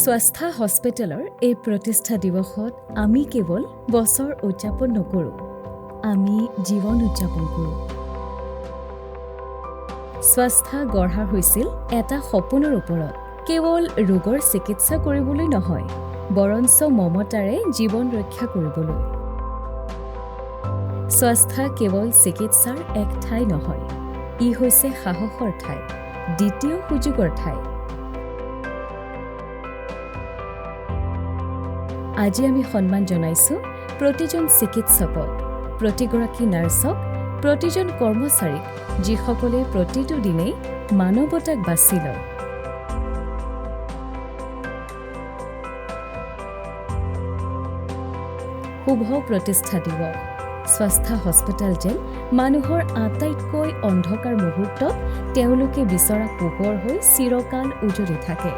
স্বাস্থ্য হস্পিটেলৰ এই প্ৰতিষ্ঠা দিৱসত আমি কেৱল বছৰ উদযাপন নকৰোঁ, আমি জীৱন উদযাপন কৰোঁ। স্বাস্থ্য গঢ়া হৈছিল এটা সপোনৰ ওপৰত, কেৱল ৰোগৰ চিকিৎসা কৰিবলৈ নহয়, বৰঞ্চ মমতাৰে জীৱন ৰক্ষা কৰিবলৈ। স্বাস্থ্য কেৱল চিকিৎসাৰ এক ঠাই নহয়, ই হৈছে সাহসৰ ঠাই, দ্বিতীয় সুযোগৰ ঠাই। আজি আমি সন্মান জনাইছোঁ প্ৰতিজন চিকিৎসকক, প্ৰতিগৰাকী নাৰ্ছক, প্ৰতিজন কৰ্মচাৰীক, যিসকলে প্ৰতিটো দিনেই মানৱতাক বাছি লয়। শুভ প্ৰতিষ্ঠা দিৱস। স্বাস্থ্য হস্পিটেল যেন মানুহৰ আটাইতকৈ অন্ধকাৰ মুহূৰ্তত তেওঁলোকে বিচৰা পোহৰ হৈ চিৰকাল উজ্বলি থাকে।